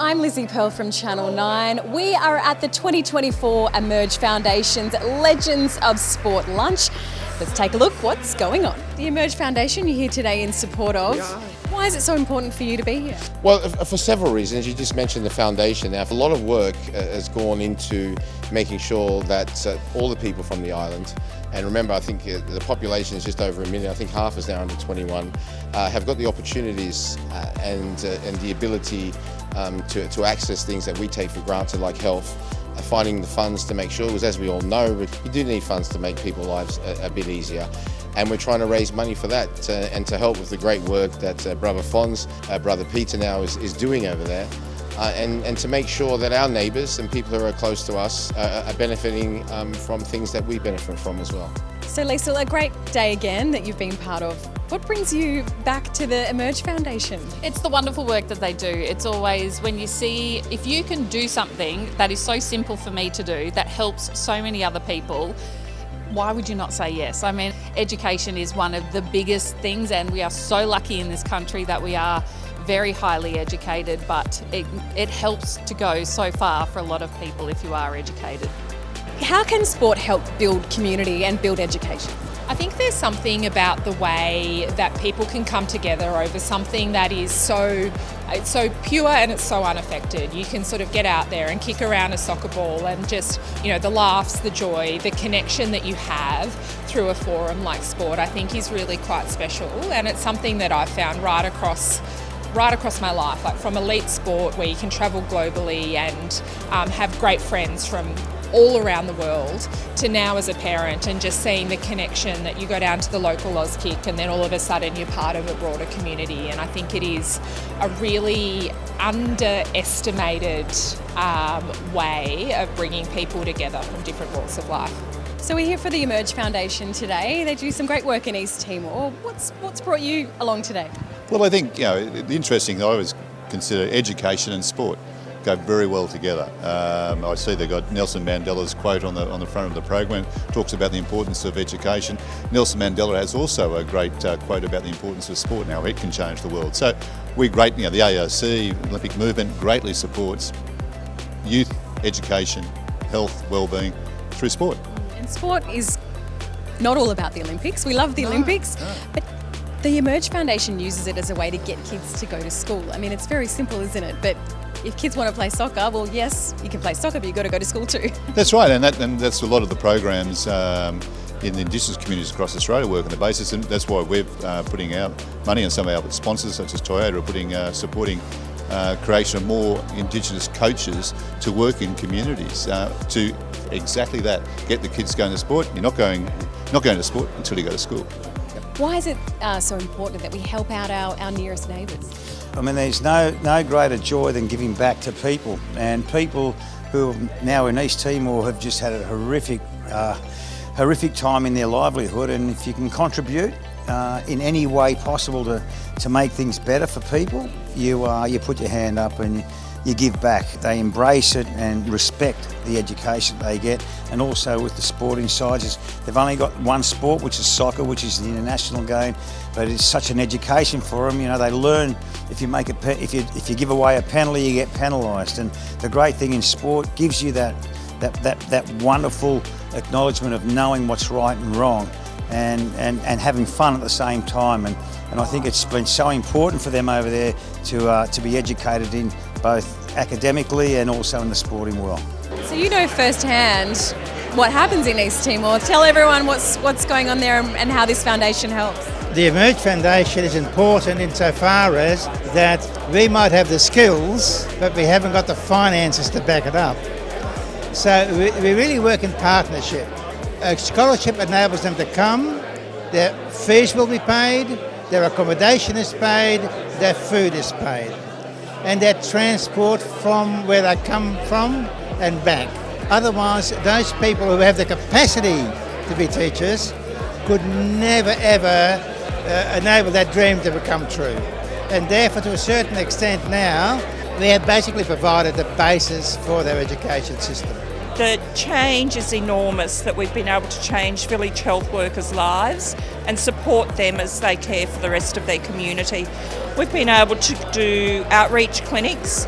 I'm Lizzie Pearl from Channel 9. We are at the 2024 Emerge Foundation's Legends of Sport lunch. Let's take a look what's going on. The Emerge Foundation you're here today in support of. Why is it so important for you to be here? Well, for several reasons. You just mentioned the foundation. Now, a lot of work has gone into making sure that all the people from the island, and remember, I think the population is just over 1 million, I think half is now under 21, have got the opportunities and the ability to access things that we take for granted, like health, finding the funds to make sure, because as we all know, you do need funds to make people's lives a bit easier. And we're trying to raise money for that and to help with the great work that Brother Fons, Brother Peter now is doing over there. And to make sure that our neighbours and people who are close to us are benefiting from things that we benefit from as well. So Lisa, a great day again that you've been part of. What brings you back to the Emerge Foundation? It's the wonderful work that they do. It's always when you see, if you can do something that is so simple for me to do, that helps so many other people, why would you not say yes? I mean, education is one of the biggest things, and we are so lucky in this country that we are very highly educated, but it helps to go so far for a lot of people if you are educated. How can sport help build community and build education? I think there's something about the way that people can come together over something that is so pure and it's so unaffected. You can sort of get out there and kick around a soccer ball and just, the laughs, the joy, the connection that you have through a forum like sport, I think is really quite special. And it's something that I've found right across my life, like from elite sport where you can travel globally and have great friends from all around the world, to now as a parent and just seeing the connection that you go down to the local Auskick and then all of a sudden you're part of a broader community. And I think it is a really underestimated way of bringing people together from different walks of life. So we're here for the Emerge Foundation today. They do some great work in East Timor. What's brought you along today? Well, I think, the interesting, I always consider education and sport go very well together. I see they've got Nelson Mandela's quote on the front of the program, talks about the importance of education. Nelson Mandela has also a great quote about the importance of sport and how it can change the world. So we the AOC, Olympic movement, greatly supports youth education, health, well-being through sport. And sport is not all about the Olympics. We love the Olympics, but the Emerge Foundation uses it as a way to get kids to go to school. I mean, it's very simple, isn't it? But if kids want to play soccer, well, yes, you can play soccer, but you've got to go to school too. That's right, and that's a lot of the programs in the Indigenous communities across Australia work on the basis, and that's why we're putting out money, and some of our sponsors, such as Toyota, are supporting creation of more Indigenous coaches to work in communities to exactly that, get the kids going to sport. You're not going to sport until you go to school. Why is it so important that we help out our nearest neighbours? I mean, there's no greater joy than giving back to people, and people who are now in East Timor have just had a horrific time in their livelihood, and if you can contribute in any way possible to make things better for people, you put your hand up and you give back. They embrace it and respect the education they get, and also with the sporting sides, they've only got one sport, which is soccer, which is the international game, but it's such an education for them. They learn if you give away a penalty, you get penalised, and the great thing in sport gives you that wonderful acknowledgement of knowing what's right and wrong, and having fun at the same time. And I think it's been so important for them over there to be educated in both academically and also in the sporting world. So you know firsthand what happens in East Timor. Tell everyone what's going on there and how this foundation helps. The Emerge Foundation is important insofar as that we might have the skills, but we haven't got the finances to back it up. So we really work in partnership. A scholarship enables them to come, their fees will be paid, their accommodation is paid, their food is paid, and their transport from where they come from and back. Otherwise, those people who have the capacity to be teachers could never ever enable that dream to become true. And therefore, to a certain extent now, we have basically provided the basis for their education system. The change is enormous that we've been able to change village health workers' lives and support them as they care for the rest of their community. We've been able to do outreach clinics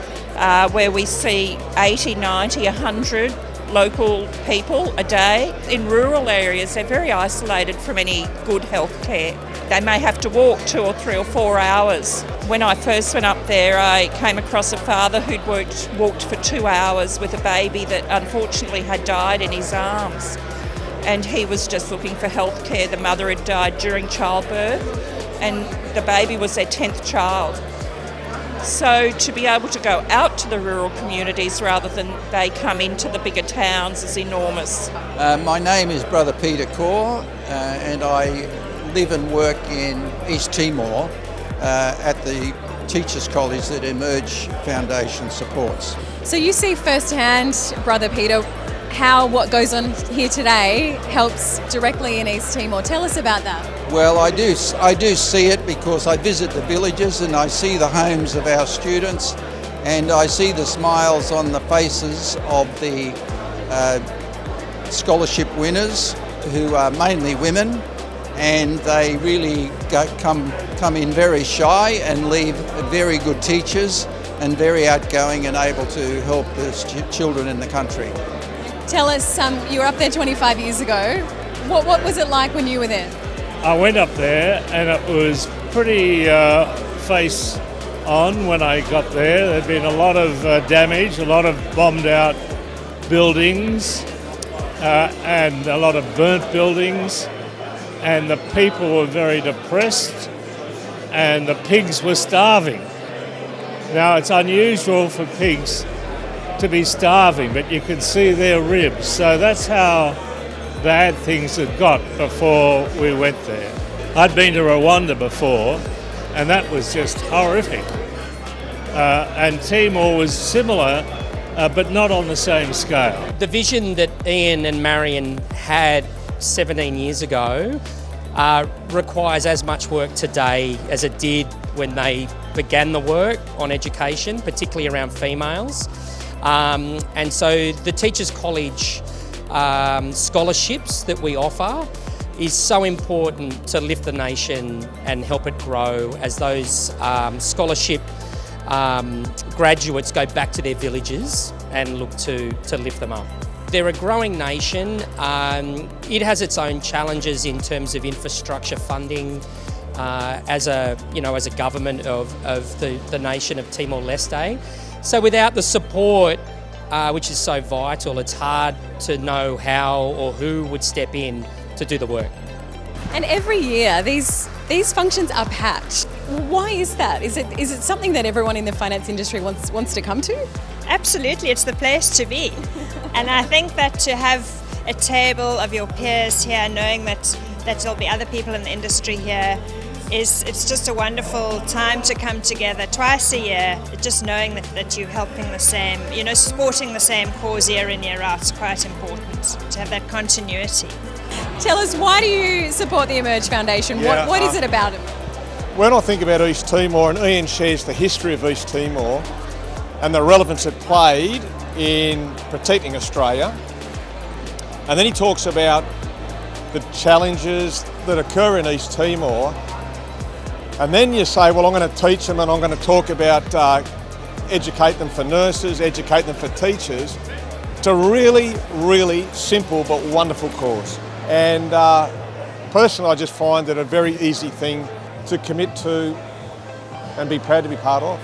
where we see 80, 90, 100 local people a day. In rural areas, they're very isolated from any good health care. They may have to walk 2 or 3 or 4 hours. When I first went up there, I came across a father who'd walked for 2 hours with a baby that unfortunately had died in his arms. And he was just looking for health care. The mother had died during childbirth and the baby was their 10th child. So to be able to go out to the rural communities rather than they come into the bigger towns is enormous. My name is Brother Peter Kaur, and I live and work in East Timor at the Teachers College that Emerge Foundation supports. So you see firsthand, Brother Peter, how what goes on here today helps directly in East Timor. Tell us about that. Well, I do see it because I visit the villages and I see the homes of our students and I see the smiles on the faces of the scholarship winners, who are mainly women, and they really come in very shy and leave very good teachers and very outgoing and able to help the children in the country. Tell us, you were up there 25 years ago. What was it like when you were there? I went up there and it was pretty face on when I got there. There'd been a lot of damage, a lot of bombed out buildings and a lot of burnt buildings, and the people were very depressed and the pigs were starving. Now it's unusual for pigs to be starving, but you can see their ribs. So that's how bad things had got before we went there. I'd been to Rwanda before, and that was just horrific. And Timor was similar, but not on the same scale. The vision that Ian and Marion had 17 years ago requires as much work today as it did when they began the work on education, particularly around females. And so the Teachers College scholarships that we offer is so important to lift the nation and help it grow as those scholarship graduates go back to their villages and look to lift them up. They're a growing nation. It has its own challenges in terms of infrastructure funding as a government of the nation of Timor-Leste. So without the support, which is so vital, it's hard to know how or who would step in to do the work. And every year, these functions are packed. Why is that? Is it something that everyone in the finance industry wants to come to? Absolutely, it's the place to be. And I think that to have a table of your peers here, knowing that there'll be other people in the industry here, it's just a wonderful time to come together twice a year, just knowing that you're helping the same, supporting the same cause year in, year out is quite important, to have that continuity. Tell us, why do you support the Emerge Foundation? What is it about it? When I think about East Timor, and Ian shares the history of East Timor and the relevance it played in protecting Australia, and then he talks about the challenges that occur in East Timor, and then you say, well, I'm going to teach them and I'm going to talk about educate them for nurses, educate them for teachers. It's a really, really simple but wonderful cause. And personally, I just find it a very easy thing to commit to and be proud to be part of,